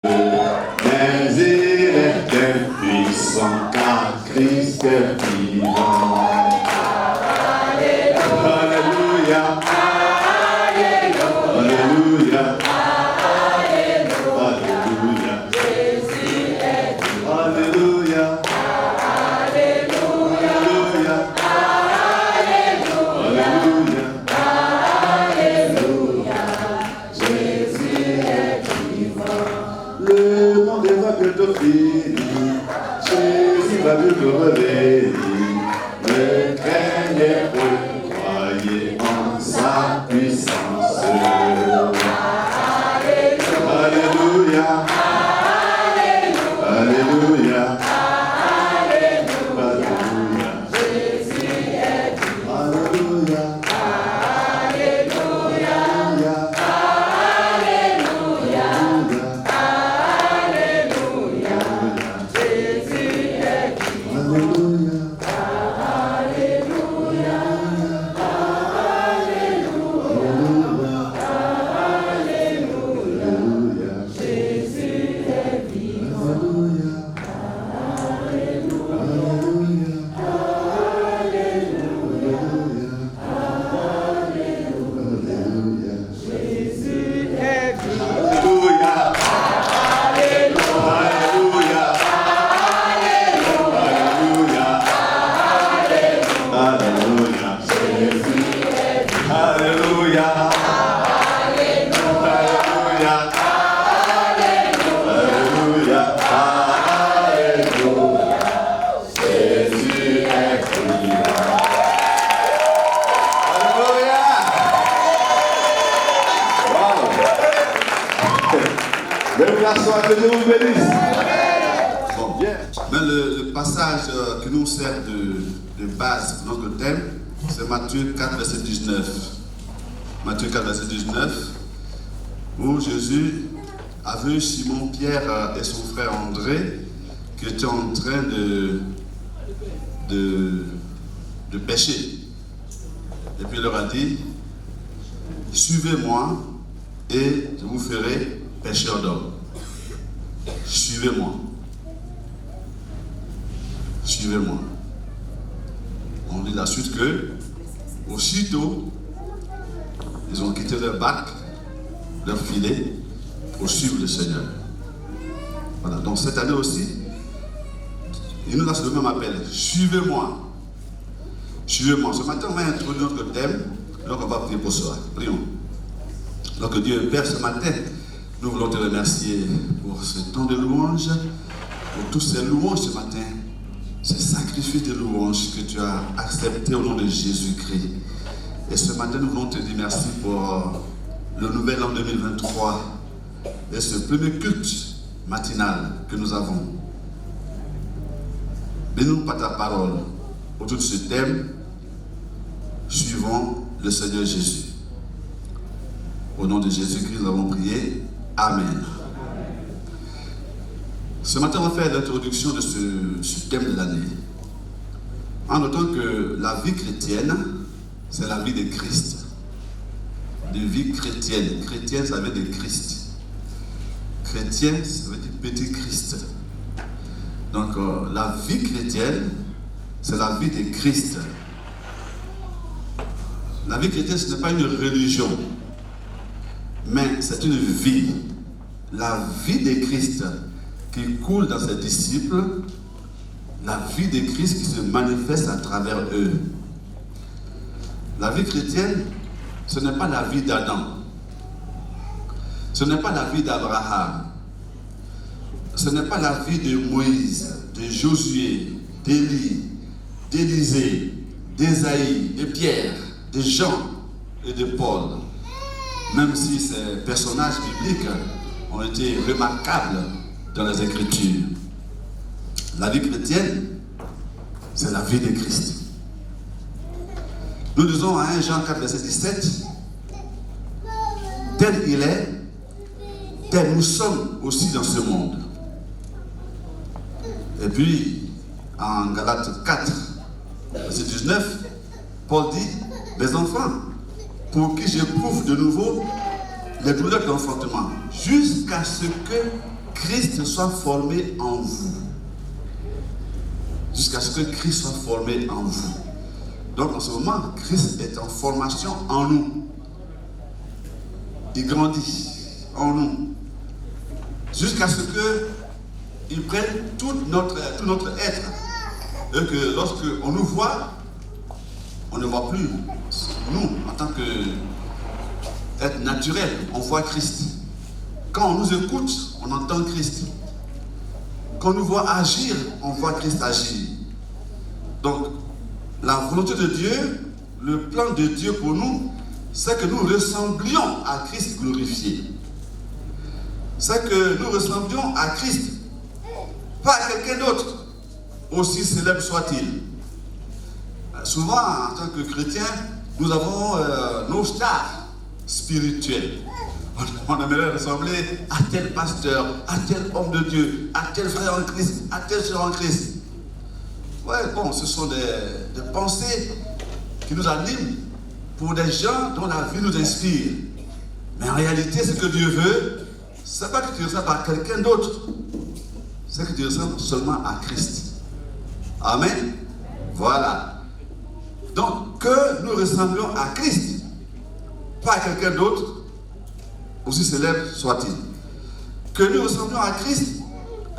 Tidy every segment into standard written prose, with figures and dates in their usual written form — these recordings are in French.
Mais il était puissant car Christ est vivant. Alléluia. Alléluia. Alléluia. Jésus est vivant. Alléluia. Alléluia. Alléluia. Alléluia. Jésus est vivant. Le monde va bientôt finir. Jésus va bientôt revenir. Ne craignez point, croyez en sa puissance. Alléluia. Alléluia. Alléluia. Jésus est vivant. Alléluia. Alléluia. Alléluia. Alléluia. Jésus est vivant. Alléluia. Bon, bien. Mais le passage qui nous sert de base pour notre thème, c'est Matthieu 4, verset 19. Matthieu 4, verset 19, où Jésus a vu Simon Pierre et son frère André qui étaient en train de pêcher. Et puis il leur a dit, suivez-moi et je vous ferai pêcheurs d'hommes. Suivez-moi. Suivez-moi. On lit la suite que, aussitôt, ils ont quitté leur barque, leur filet, pour suivre le Seigneur. Voilà, donc cette année aussi, il nous lance le même appel. Suivez-moi. Suivez-moi. Ce matin, on va introduire notre thème, donc on va prier pour cela. Prions. Donc Dieu, Père, ce matin, nous voulons te remercier pour ce temps de louange, pour tous ces louanges ce matin, ces sacrifices de louange que tu as acceptés au nom de Jésus-Christ. Et ce matin, nous voulons te dire merci pour le nouvel an 2023 et ce premier culte matinal que nous avons. Bénis-nous par ta parole autour de ce thème, suivant le Seigneur Jésus. Au nom de Jésus-Christ, nous avons prié. Amen. Ce matin, on va faire l'introduction de ce thème de l'année. En notant que la vie chrétienne, c'est la vie de Christ. De vie chrétienne. Chrétienne, ça veut dire Christ. Chrétien, ça veut dire petit Christ. Donc, la vie chrétienne, c'est la vie de Christ. La vie chrétienne, ce n'est pas une religion. Mais c'est une vie, la vie de Christ qui coule dans ses disciples, la vie de Christ qui se manifeste à travers eux. La vie chrétienne, ce n'est pas la vie d'Adam, ce n'est pas la vie d'Abraham, ce n'est pas la vie de Moïse, de Josué, d'Élie, d'Élisée, d'Ésaïe, de Pierre, de Jean et de Paul. Même si ces personnages bibliques ont été remarquables dans les Écritures. La vie chrétienne, c'est la vie de Christ. Nous disons à 1 Jean 4, verset 17, tel il est, tel nous sommes aussi dans ce monde. Et puis, en Galates 4, verset 19, Paul dit, mes enfants, pour qui j'éprouve de nouveau les douleurs d'enfantement, jusqu'à ce que Christ soit formé en vous. Jusqu'à ce que Christ soit formé en vous. Donc en ce moment, Christ est en formation en nous. Il grandit en nous. Jusqu'à ce qu'il prenne tout notre être. Et que lorsque on nous voit, on ne voit plus nous en tant qu'être naturel. On voit Christ. Quand on nous écoute, on entend Christ. Quand on nous voit agir, on voit Christ agir. Donc, la volonté de Dieu, le plan de Dieu pour nous, c'est que nous ressemblions à Christ glorifié. C'est que nous ressemblions à Christ, pas à quelqu'un d'autre, aussi célèbre soit-il. Souvent, en tant que chrétiens, nous avons nos stars spirituelles. On aimerait ressembler à tel pasteur, à tel homme de Dieu, à tel frère en Christ, à tel soeur en Christ. Ouais, bon, ce sont des pensées qui nous animent pour des gens dont la vie nous inspire. Mais en réalité, ce que Dieu veut, c'est pas que tu ressembles à quelqu'un d'autre, c'est que tu ressembles seulement à Christ. Amen. Voilà. Donc, que nous ressemblions à Christ, pas à quelqu'un d'autre, aussi célèbre soit-il. Que nous ressemblions à Christ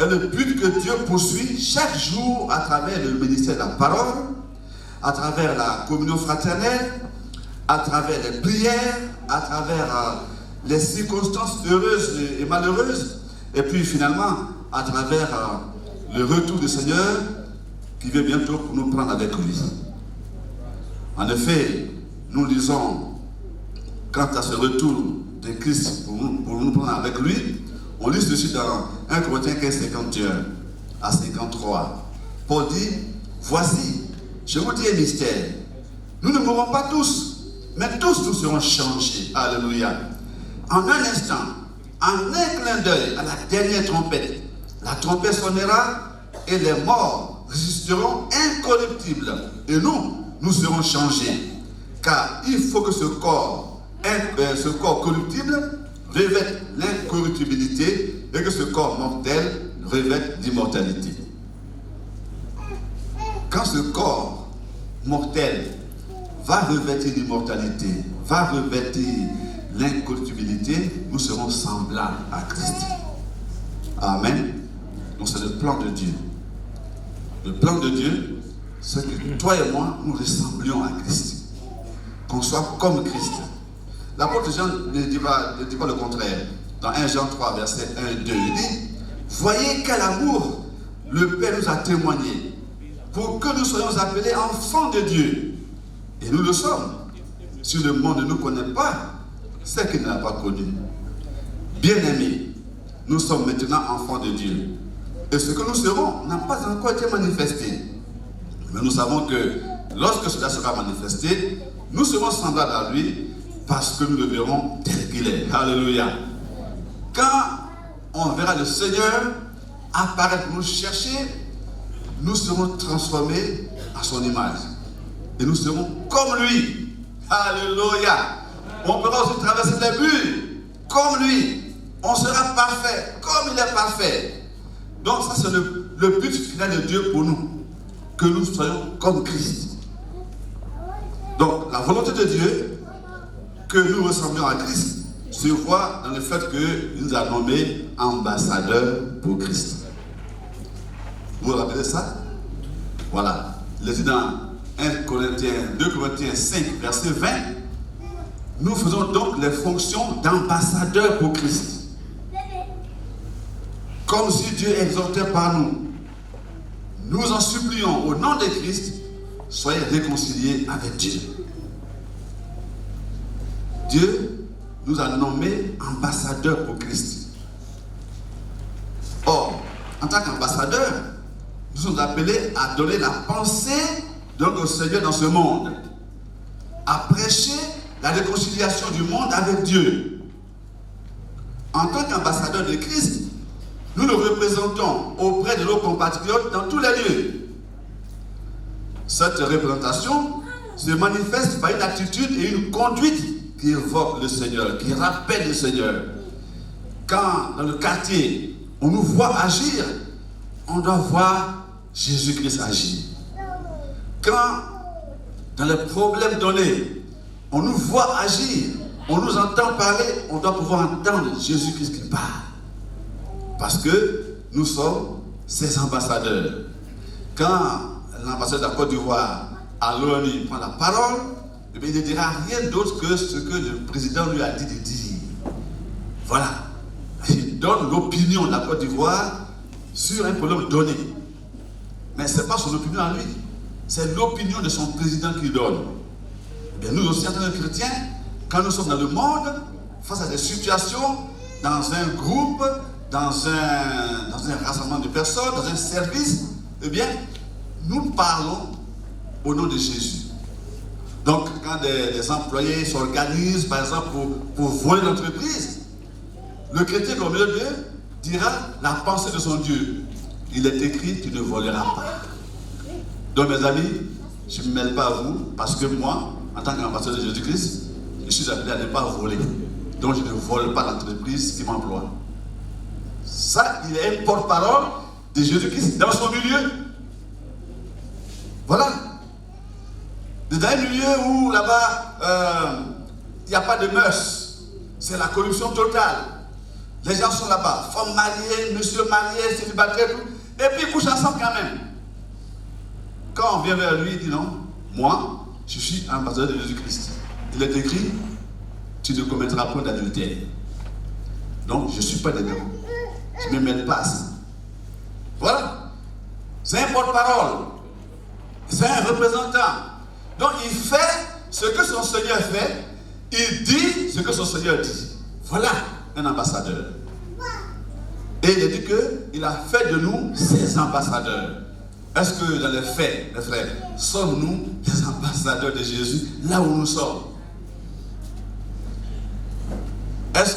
est le but que Dieu poursuit chaque jour à travers le ministère de la parole, à travers la communion fraternelle, à travers les prières, à travers les circonstances heureuses et malheureuses, et puis finalement à travers le retour du Seigneur qui vient bientôt pour nous prendre avec lui. En effet, nous lisons quant à ce retour de Christ pour nous prendre avec lui, on lit ceci dans 1 Corinthiens 15, 51 à 53. Paul dit, voici, je vous dis un mystère. Nous ne mourrons pas tous, mais tous nous serons changés. Alléluia. En un instant, en un clin d'œil, à la dernière trompette, la trompette sonnera et les morts résisteront incorruptibles. Et nous serons changés. Car il faut que ce corps corruptible revête l'incorruptibilité et que ce corps mortel revête l'immortalité. Quand ce corps mortel va revêtir l'immortalité, va revêtir l'incorruptibilité, nous serons semblables à Christ. Amen. Donc c'est le plan de Dieu. Le plan de Dieu, c'est que toi et moi, nous ressemblions à Christ. Qu'on soit comme Christ. L'apôtre Jean ne dit pas le contraire. Dans 1 Jean 3, verset 1 2, il dit, voyez quel amour le Père nous a témoigné pour que nous soyons appelés enfants de Dieu. Et nous le sommes. Si le monde ne nous connaît pas, c'est qu'il ne l'a pas connu. Bien-aimés, nous sommes maintenant enfants de Dieu. Et ce que nous serons n'a pas encore été manifesté. Mais nous savons que lorsque cela sera manifesté, nous serons semblables à lui parce que nous le verrons tel qu'il est. Alléluia. Quand on verra le Seigneur apparaître pour nous chercher, nous serons transformés à son image. Et nous serons comme lui. Alléluia. On pourra aussi traverser les murs comme lui. On sera parfait comme il est parfait. Donc ça c'est le but final de Dieu pour nous. Que nous soyons comme Christ. Donc la volonté de Dieu, que nous ressemblions à Christ, se voit dans le fait qu'il nous a nommés ambassadeurs pour Christ. Vous vous rappelez ça? Voilà. Il est dit dans 2 Corinthiens 5, verset 20. Nous faisons donc les fonctions d'ambassadeurs pour Christ. Comme si Dieu exhortait par nous. Nous en supplions au nom de Christ, soyez réconciliés avec Dieu. Dieu nous a nommés ambassadeurs pour Christ. Or, en tant qu'ambassadeurs, nous sommes appelés à donner la pensée donc au Seigneur dans ce monde, à prêcher la réconciliation du monde avec Dieu. En tant qu'ambassadeurs de Christ, nous le représentons auprès de nos compatriotes dans tous les lieux. Cette représentation se manifeste par une attitude et une conduite qui évoquent le Seigneur, qui rappellent le Seigneur. Quand dans le quartier, on nous voit agir, on doit voir Jésus-Christ agir. Quand, dans les problèmes donnés, on nous voit agir, on nous entend parler, on doit pouvoir entendre Jésus-Christ qui parle. Parce que nous sommes ses ambassadeurs. Quand l'ambassadeur de la Côte d'Ivoire à l'ONU prend la parole, eh bien, il ne dira rien d'autre que ce que le président lui a dit de dire. Voilà. Il donne l'opinion de la Côte d'Ivoire sur un problème donné. Mais ce n'est pas son opinion à lui. C'est l'opinion de son président qu'il donne. Et nous aussi, en tant que chrétiens, quand nous sommes dans le monde, face à des situations, dans un groupe, dans un rassemblement de personnes, dans un service, eh bien, nous parlons au nom de Jésus. Donc, quand des employés s'organisent, par exemple, pour voler l'entreprise, le chrétien au milieu d'eux dira la pensée de son Dieu. Il est écrit, tu ne voleras pas. Donc, mes amis, je ne me mêle pas à vous, parce que moi, en tant qu'ambassadeur de Jésus-Christ, je suis appelé à ne pas voler. Donc, je ne vole pas l'entreprise qui m'emploie. Ça, il est un porte-parole de Jésus-Christ dans son milieu. Voilà. Dans un milieu où là-bas, il n'y a pas de mœurs. C'est la corruption totale. Les gens sont là-bas, femmes mariées, monsieur marié, célibataire, tout. Et puis ils couchent ensemble quand même. Quand on vient vers lui, il dit non, moi, je suis ambassadeur de Jésus-Christ. Il est écrit, tu ne commettras point d'adultère. Donc, je ne suis pas dedans. Je ne me mêle pas à ça. Voilà. C'est un porte-parole. C'est un représentant. Donc, il fait ce que son Seigneur fait. Il dit ce que son Seigneur dit. Voilà un ambassadeur. Et il dit qu'il a fait de nous ses ambassadeurs. Est-ce que dans les faits, les frères, sommes-nous les ambassadeurs de Jésus là où nous sommes? Est-ce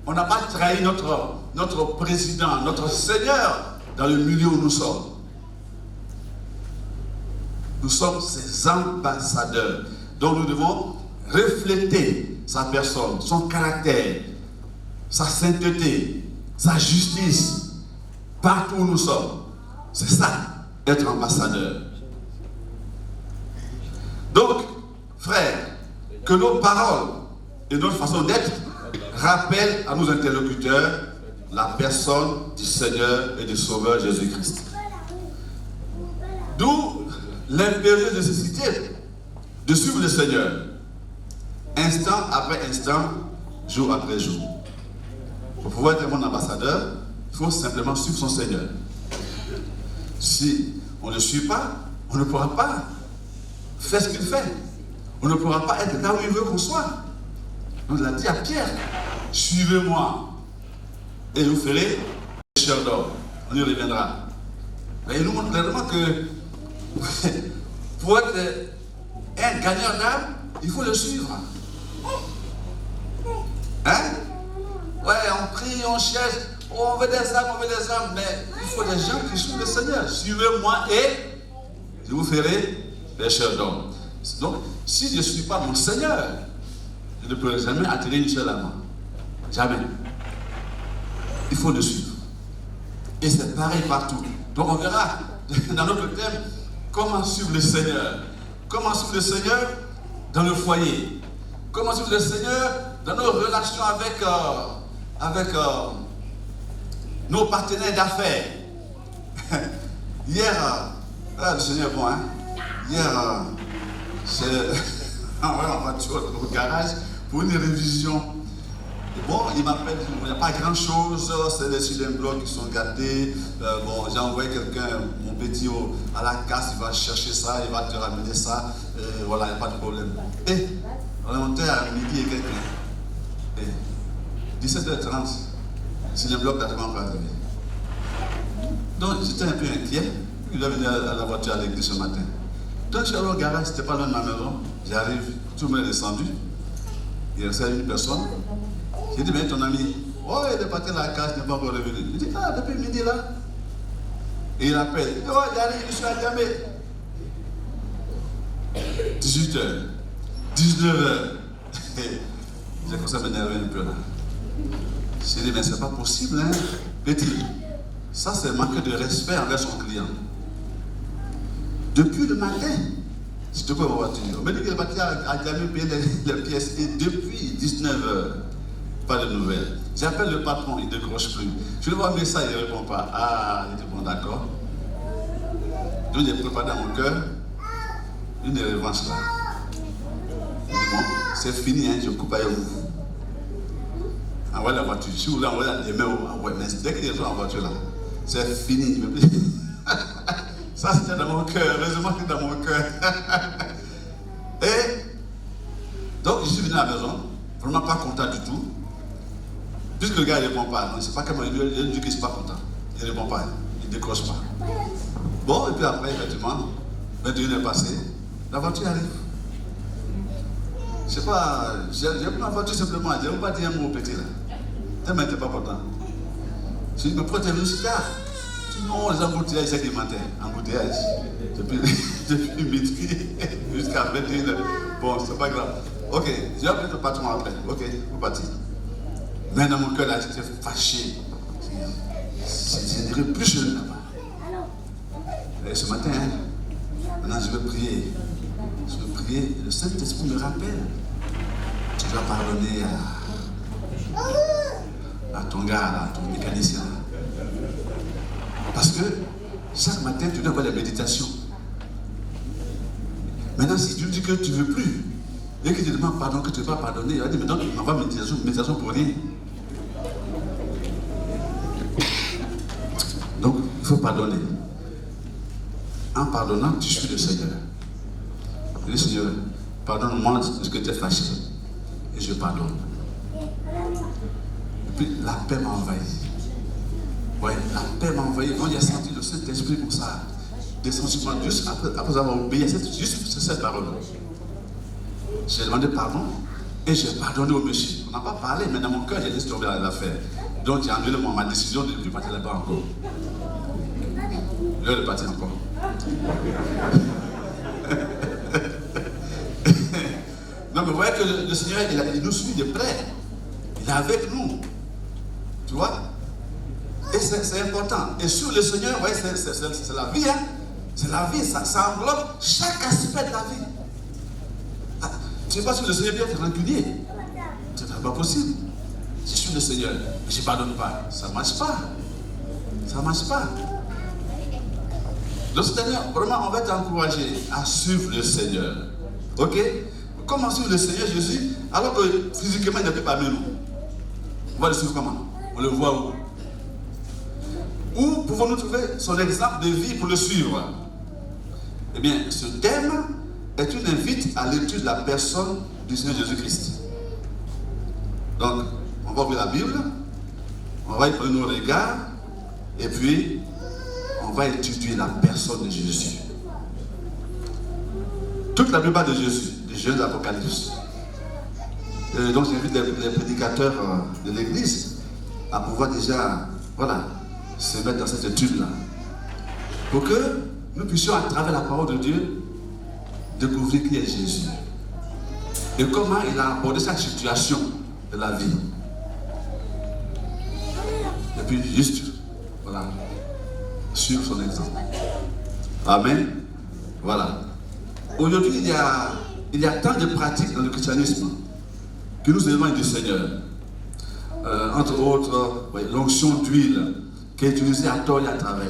qu'on n'a pas trahi notre président, notre Seigneur dans le milieu où nous sommes? Nous sommes ses ambassadeurs. Donc nous devons refléter sa personne, son caractère, sa sainteté, sa justice, partout où nous sommes. C'est ça, être ambassadeur. Donc, frères, que nos paroles et notre façon d'être rappellent à nos interlocuteurs la personne du Seigneur et du Sauveur Jésus-Christ. D'où l'impérieuse nécessité de suivre le Seigneur, instant après instant, jour après jour. Pour pouvoir être mon ambassadeur, il faut simplement suivre son Seigneur. Si on ne le suit pas, on ne pourra pas faire ce qu'il fait. On ne pourra pas être là où il veut qu'on soit. Donc il a dit à Pierre, suivez-moi et vous ferez pêcheurs d'hommes. On y reviendra. Mais il nous montre clairement que pour être un gagneur d'âme, il faut le suivre. Hein? Ouais, on prie, on cherche, on veut des âmes, mais il faut des gens qui suivent le Seigneur. Suivez-moi et je vous ferai pêcheurs d'hommes. Donc, si je ne suis pas mon Seigneur, je ne pourrai jamais attirer une seule âme. Jamais. Il faut le suivre. Et c'est pareil partout. Donc on verra dans notre thème comment suivre le Seigneur. Comment suivre le Seigneur dans le foyer. Comment suivre le Seigneur dans nos relations avec nos partenaires d'affaires. Hier, le Seigneur est bon, hein? Hier, en voiture au garage pour une révision. Et bon, il m'appelle, il n'y a pas grand chose, c'est des cylindres blocs qui sont gâtés. Bon, j'ai envoyé quelqu'un, mon petit, à la casse, il va chercher ça, il va te ramener ça. Voilà, il n'y a pas de problème. Et on est monté à midi et quelqu'un. 17h30, cylindre bloc d'avant pas arrivé. Donc j'étais un peu inquiet. Il est venu à la voiture à l'église ce matin. Donc je suis allé au garage, c'était pas loin de ma maison. J'arrive, tout le monde est descendu. Il restait une personne. J'ai dit, mais ton ami, oh, il est parti à la case, il n'est pas encore revenu. Il dit, ah, depuis midi là. Et il appelle, il dit, oh, j'arrive, je suis à Diamé. 18h, 19h. J'ai commencé à m'énerver un peu là. J'ai dit, mais c'est pas possible, hein. Petit, ça c'est manquer de respect envers son client. Depuis le matin, je te vois ma voiture. On m'a dit que le bâtiment a jamais payé les pièces et depuis 19h, pas de nouvelles. J'appelle le patron, il ne décroche plus. Je lui vois un message, il ne répond pas. Ah, il dit bon, d'accord. Donc j'ai préparé dans mon cœur une revanche là. Il dit bon, c'est fini, hein, je coupe avec vous. Envoie la voiture. Si vous voulez envoyer la mains, envoie. Mais dès qu'il est dans la voiture là, c'est fini. Ça c'était dans mon cœur. Heureusement que c'est dans mon cœur. Et donc je suis venu à la maison, vraiment pas content du tout. Puisque le gars ne répond pas, non, c'est pas comment il dit qu'il ne est pas content. Il ne répond pas, il ne décroche pas. Bon, et puis après, effectivement, 21 est passé, la voiture arrive. Je sais pas, j'ai pris ma voiture simplement, je n'ai pas dit un mot au petit là. Tellement il n'était pas content. Je lui ai dit, mais pourquoi tu es venu si tard? Je dis, non, les embouteillages, c'est alimentaire. Embouteillage. Depuis midi jusqu'à 21h. Bon, c'est pas grave. Ok, je vais appeler ton patron après. Ok, vous partez. Mais dans mon cœur là, j'étais fâché. Je dirais plus chez lui là-bas. Et ce matin, maintenant je vais prier. Je vais prier. Le Saint-Esprit me rappelle. Tu dois pardonner à ton gars, à ton mécanicien. Parce que chaque matin, tu dois avoir la méditation. Maintenant, si tu dis que tu ne veux plus, et qu'il te demande pardon, que tu ne veux pas pardonner, il va dire, mais donc tu m'envoies méditation pour rien. Donc, il faut pardonner. En pardonnant, tu suis le Seigneur. Le Seigneur, pardonne-moi ce que tu es fâché. Et je pardonne. Et puis, la paix m'a envahi. Oui, la paix m'a envahi. Quand j'ai senti le Saint-Esprit comme ça, des sentiments, juste après avoir obéi à cette parole. J'ai demandé pardon et j'ai pardonné au monsieur. On n'a pas parlé, mais dans mon cœur, j'ai laissé tomber l'affaire. Donc j'ai annulé ma décision de partir là-bas encore. L'heure de partir encore. Non, mais vous voyez que le Seigneur, il nous suit de près. Il est avec nous. Tu vois? Et c'est important. Et sur le Seigneur, vous voyez, c'est la vie. Hein? C'est la vie, ça englobe chaque aspect de la vie. Ah, tu ne sais pas si le Seigneur vient te rancunier. Ce n'est pas possible. Je suis le Seigneur, mais je ne pardonne pas. Ça ne marche pas. Ça ne marche pas. Donc, c'est-à-dire, vraiment, on va t'encourager à suivre le Seigneur. Ok? Comment suivre le Seigneur Jésus alors que physiquement, il n'est plus parmi nous? On va le suivre comment? On le voit où? Où pouvons-nous trouver son exemple de vie pour le suivre? Eh bien, ce thème est une invite à l'étude de la personne du Seigneur Jésus-Christ. Donc, on va ouvrir la Bible, on va y prendre nos regards, et puis, on va étudier la personne de Jésus. Toute la plupart de Jésus, de Jésus de l'Apocalypse. Donc, j'invite les prédicateurs de l'Église à pouvoir déjà, voilà, se mettre dans cette étude-là. Pour que nous puissions, à travers la parole de Dieu, découvrir qui est Jésus. Et comment il a abordé chaque situation de la vie. Et puis, juste, voilà, suivre son exemple. Amen. Voilà. Aujourd'hui, il y a tant de pratiques dans le christianisme qui nous éloignent du Seigneur. Entre autres, l'onction d'huile qui est utilisée à tort et à travers.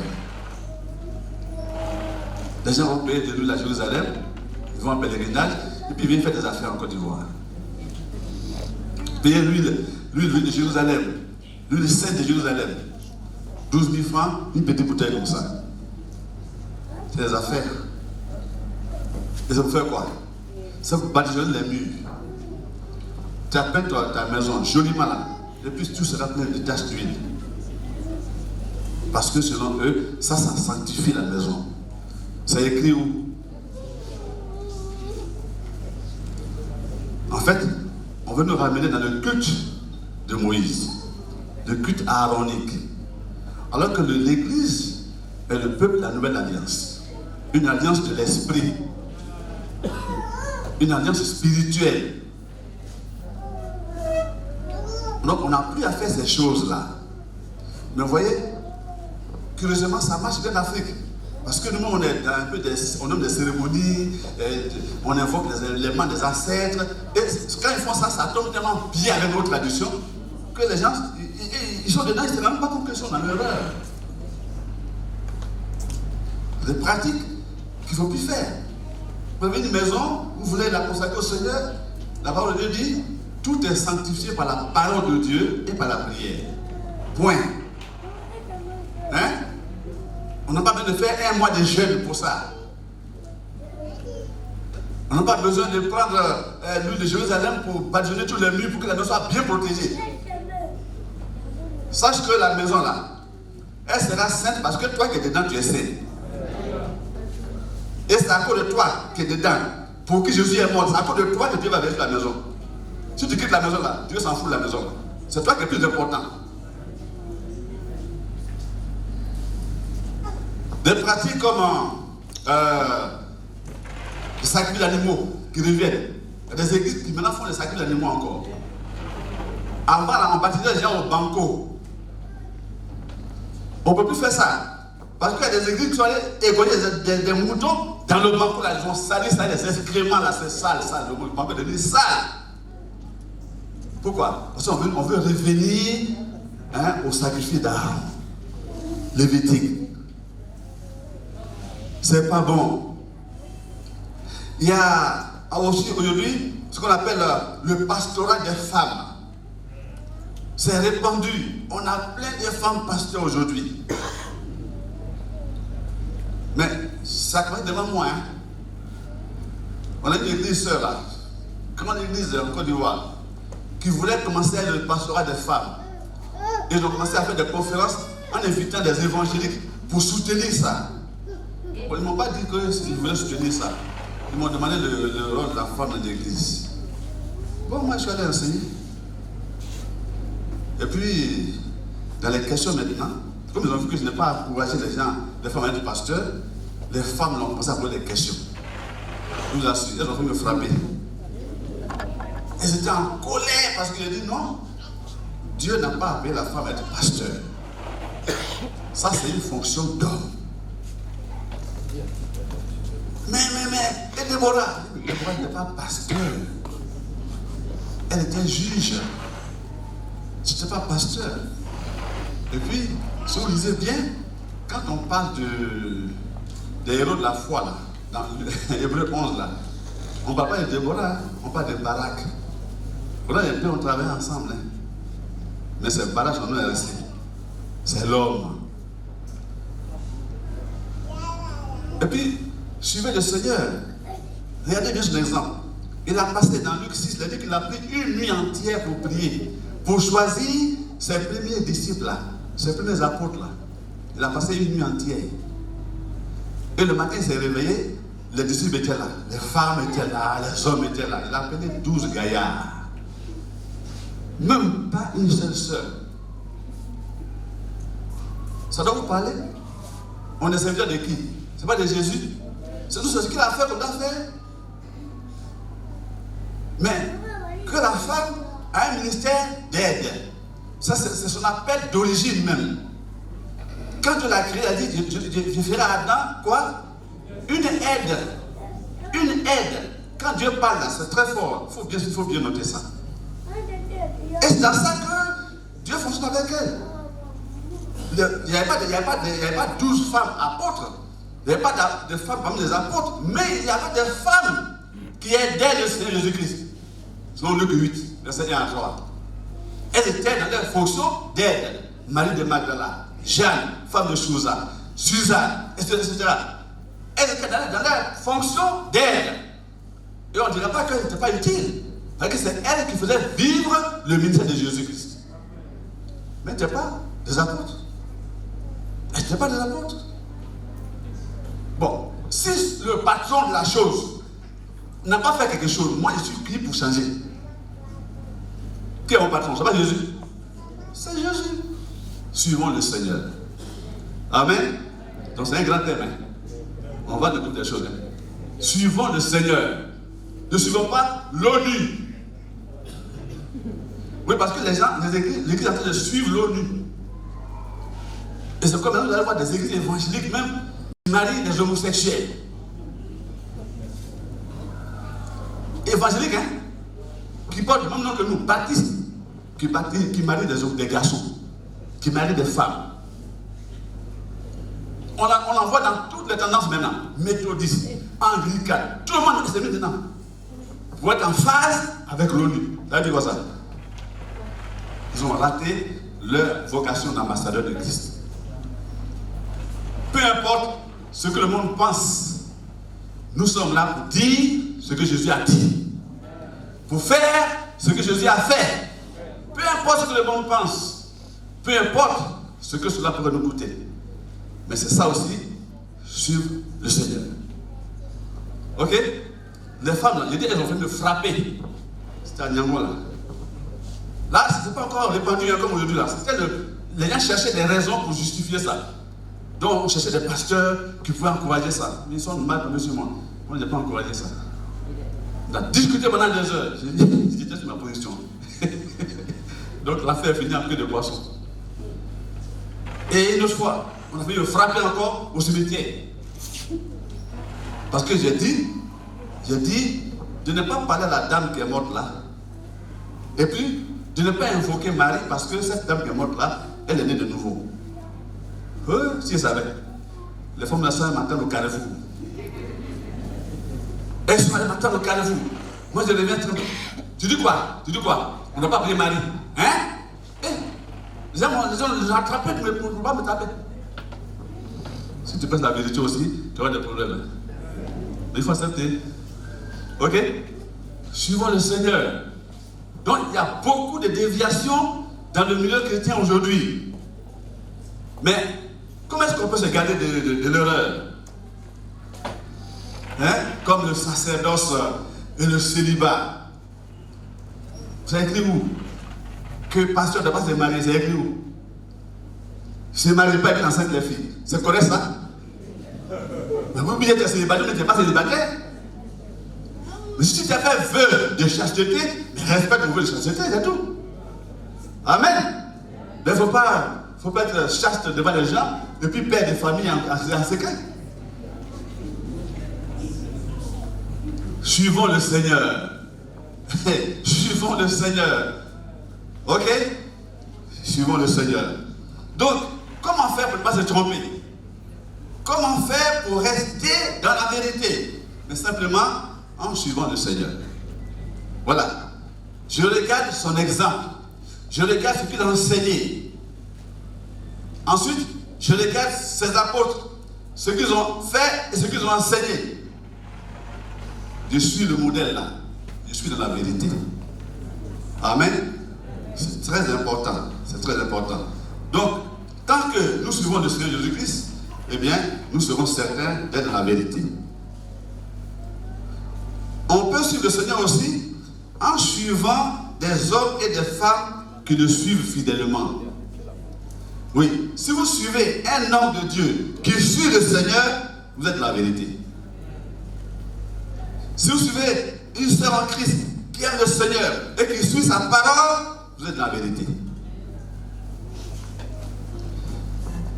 Les gens vont payer de l'huile à Jérusalem, ils vont en pèlerinage, et puis ils viennent faire des affaires en Côte d'Ivoire. Payer l'huile de Jérusalem, l'huile sainte de Jérusalem, 12 000 francs, une petite bouteille comme ça. C'est des affaires. Et ça vous fait quoi? Ça vous badigeonne les murs. Tu appelles ta maison joliment là, et puis tout sera plein de taches d'huile. Parce que selon eux, ça sanctifie la maison. Ça écrit où? En fait, on veut nous ramener dans le culte de Moïse, le culte aaronique. Alors que l'Église est le peuple de la nouvelle alliance. Une alliance de l'esprit. Une alliance spirituelle. Donc on n'a plus à faire ces choses-là. Mais vous voyez, curieusement, ça marche bien en Afrique. Parce que nous, on est un peu on aime des cérémonies, on invoque les éléments des ancêtres. Et quand ils font ça, ça tombe tellement bien avec nos traditions que les gens, ils sont dedans, ils ne se rendent pas compte qu'ils sont dans l'erreur. Des pratiques qu'il ne faut plus faire. Vous avez une maison, vous voulez la consacrer au Seigneur, la parole de Dieu dit, tout est sanctifié par la parole de Dieu et par la prière. Point. Hein? On n'a pas besoin de faire un mois de jeûne pour ça. On n'a pas besoin de prendre l'huile de Jérusalem pour badigeonner tous les murs pour que la maison soit bien protégée. Sache que la maison là, elle sera sainte parce que toi qui es dedans, tu es saint. Et c'est à cause de toi qui es dedans, pour qui Jésus est mort. C'est à cause de toi que Dieu va vérifier la maison. Si tu quittes la maison là, Dieu s'en fout de la maison. C'est toi qui es plus important. Des pratiques comme les sacrifices d'animaux qui reviennent. Il y a des églises qui maintenant font les sacrifices d'animaux encore. Avant, là, on baptisait les gens au banco. On ne peut plus faire ça. Parce qu'il y a des églises qui sont allées égoler des moutons dans le banco. Là, ils ont sali ça, les excréments là, c'est sale, sale. Le banco est devenu sale. Pourquoi? Parce qu'on veut revenir au sacrifice d'Aaron. Lévitique. C'est pas bon. Il y a aussi aujourd'hui ce qu'on appelle le pastorat des femmes. C'est répandu. On a plein de femmes pasteurs aujourd'hui. Mais ça commence devant moi. Hein. On a une église sœur là, comment une église en Côte d'Ivoire, qui voulait commencer le pastorat des femmes. Et ils ont commencé à faire des conférences en invitant des évangéliques pour soutenir ça. Ils ne m'ont pas dit qu'ils voulaient soutenir ça. Ils m'ont demandé le rôle de la femme dans l'église. Bon, moi je suis allé enseigner. Et puis, dans les questions maintenant, comme ils ont vu que je n'ai pas encouragé les gens, les femmes à être pasteurs, les femmes ont commencé à poser des questions. Je vous assure, elles ont fait me frapper. Elles étaient en colère parce que j'ai dit non, Dieu n'a pas appelé la femme à être pasteur. Ça, c'est une fonction d'homme. Mais, et Déborah n'était pas pasteur. Elle était juge. Je n'étais pas pasteur. Et puis, si vous lisez bien, quand on parle des héros de la foi, là, dans Hébreu 11, là, on ne parle pas de Déborah, hein, on parle de Barak. Voilà, les deux ont travaillé ensemble. Hein. Mais c'est Barak, son nom est resté. C'est l'homme. Et puis, suivez le Seigneur. Regardez bien son exemple. Il a passé dans Luc 6, il a dit qu'il a pris une nuit entière pour prier, pour choisir ses premiers disciples là, ses premiers apôtres là. Il a passé une nuit entière. Et le matin, il s'est réveillé, les disciples étaient là, les femmes étaient là, les hommes étaient là. Il a appelé 12 gaillards. Même pas une seule sœur. Ça doit vous parler? On est serviteur de qui? Ce n'est pas de Jésus. C'est tout ce qu'il a fait qu'on doit faire. Mais que la femme a un ministère d'aide. Ça, c'est son appel d'origine même. Quand Dieu l'a créé, il a dit, je ferai là-dedans quoi? Une aide. Une aide. Quand Dieu parle là, c'est très fort. Il faut bien noter ça. Et c'est dans ça que Dieu fonctionne avec elle. Il n'y avait pas 12 femmes apôtres. Il n'y avait pas de femmes parmi les apôtres. Mais il y avait des femmes qui aidaient le Seigneur Jésus-Christ. Selon Luc 8, verset 1 à 3. Elles étaient dans leur fonction d'aide. Marie de Magdala, Jeanne, femme de Chouza, Suzanne, etc. Elles étaient dans leur fonction d'aide. Et on ne dirait pas qu'elles n'étaient pas utiles. Parce que c'est elles qui faisaient vivre le ministère de Jésus-Christ. Mais elles n'étaient pas des apôtres. Elles n'étaient pas des apôtres. Bon, si le patron de la chose n'a pas fait quelque chose, moi je suis qui pour changer? Qui est mon patron? C'est pas Jésus? C'est Jésus. Suivons le Seigneur. Amen. Donc c'est un grand thème. Hein? On va découvrir des choses. Hein? Suivons le Seigneur. Ne suivons pas l'ONU. Oui, parce que les gens, l'église est en train de suivre l'ONU. Et c'est comme vous allez voir des églises évangéliques même qui marient des homosexuels. Évangéliques, hein? Qui portent le même nom que nous, baptistes, qui marient des garçons, qui marient des femmes. On en voit dans toutes les tendances maintenant. Méthodistes, anglicanes, tout le monde s'est mis dedans. Pour être en phase avec l'ONU. Ça veut dire quoi ça? Ils ont raté leur vocation d'ambassadeur de Christ. Peu importe ce que le monde pense, nous sommes là pour dire ce que Jésus a dit. Pour faire ce que Jésus a fait. Peu importe ce que le monde pense. Peu importe ce que cela pourrait nous coûter. Mais c'est ça aussi, suivre le Seigneur. Ok? Les femmes, là, j'ai dit, elles ont fait me frapper. C'était à Niamey, là. Là, ce n'est pas encore répandu comme aujourd'hui, là. Les gens cherchaient des raisons pour justifier ça. Donc, on cherchait des pasteurs qui pouvaient encourager ça. Mais ils sont mal comme monsieur moi. Moi, je n'ai pas encouragé ça. On a discuté pendant 2 heures. J'étais sur ma position. Donc, l'affaire est finie en queue de poisson. Et une autre fois, on a fait me frapper encore au cimetière. Parce que j'ai dit de ne pas parler à la dame qui est morte là. Et puis, de ne pas invoquer Marie parce que cette dame qui est morte là, elle est née de nouveau. Si ils savaient, les femmes de la soirée m'attendent au carrefour. Elles sont allées m'attendre au carrefour. Moi je reviens tranquille. Tu dis quoi? On n'a pas prié Marie. Hein? Les gens les attrapent pour ne pas me taper. Si tu penses la vérité aussi, tu auras des problèmes. Mais il faut accepter. Ok? Suivons le Seigneur. Donc il y a beaucoup de déviations dans le milieu chrétien aujourd'hui. Mais comment est-ce qu'on peut se garder de l'erreur? Hein? Comme le sacerdoce et le célibat. Vous avez écrit où? Que le pasteur ne doit pas se marier, c'est écrit où? Se marie pas et puis enceinte les filles. C'est correct ça? Mais vous oubliez que célibataire, mais tu n'es pas célibataire. Mais si tu as fait vœu de chasteté, mais respecte le vœu de chasteté, c'est tout. Amen. Mais il ne faut pas être chaste devant les gens et puis perdre des familles en secret. Suivons le Seigneur. Suivons le Seigneur. Ok? Suivons le Seigneur. Donc, comment faire pour ne pas se tromper? Comment faire pour rester dans la vérité? Mais simplement en suivant le Seigneur. Voilà. Je regarde son exemple. Je regarde ce qu'il a enseigné. Ensuite, je regarde ses apôtres. Ce qu'ils ont fait et ce qu'ils ont enseigné. Je suis le modèle là. Je suis dans la vérité. Amen. C'est très important. C'est très important. Donc, tant que nous suivons le Seigneur Jésus-Christ, eh bien, nous serons certains d'être dans la vérité. On peut suivre le Seigneur aussi en suivant des hommes et des femmes qui le suivent fidèlement. Oui, si vous suivez un homme de Dieu qui suit le Seigneur, vous êtes dans la vérité. Si vous suivez une sœur en Christ qui aime le Seigneur et qui suit sa parole, vous êtes dans la vérité.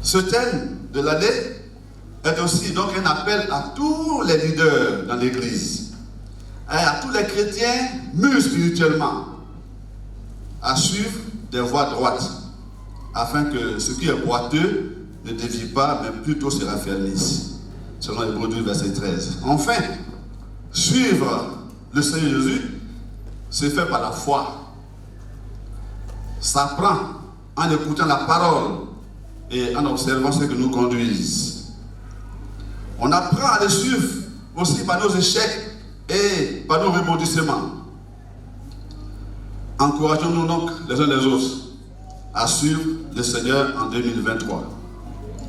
Ce thème de l'année est aussi donc un appel à tous les leaders dans l'Église, à tous les chrétiens mûrs spirituellement, à suivre des voies droites, afin que ce qui est boiteux ne dévie pas, mais plutôt se raffermisse, selon Hébreux 12, verset 13. Enfin, suivre le Seigneur Jésus, c'est fait par la foi. Ça prend en écoutant la parole et en observant ce que nous conduisent. On apprend à le suivre aussi par nos échecs et par nos rebondissements. Encourageons-nous donc les uns les autres à suivre le Seigneur en 2023.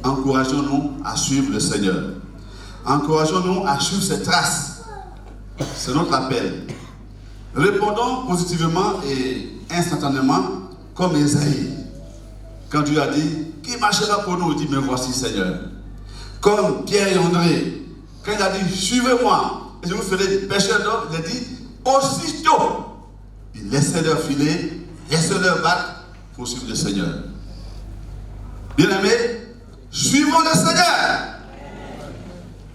Encourageons-nous à suivre le Seigneur. Encourageons-nous à suivre ses traces. C'est notre appel. Répondons positivement et instantanément comme Esaïe. Quand Dieu a dit, qui marchera pour nous? Il dit, me voici Seigneur. Comme Pierre et André, quand il a dit, suivez-moi, et je vous ferai pécheurs d'hommes, il a dit, aussitôt, ils laissaient leur filet, laissaient leur bac pour suivre le Seigneur. Bien-aimés, suivons le Seigneur.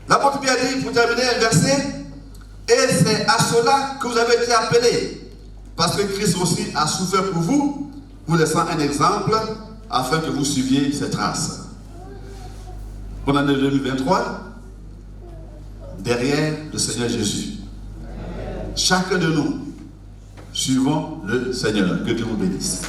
L'apôtre Pierre dit, pour terminer un verset, et c'est à cela que vous avez été appelés, parce que Christ aussi a souffert pour vous laissant un exemple, afin que vous suiviez ses traces. Pour l'année 2023, derrière le Seigneur Jésus, chacun de nous, suivons le Seigneur. Que Dieu vous bénisse.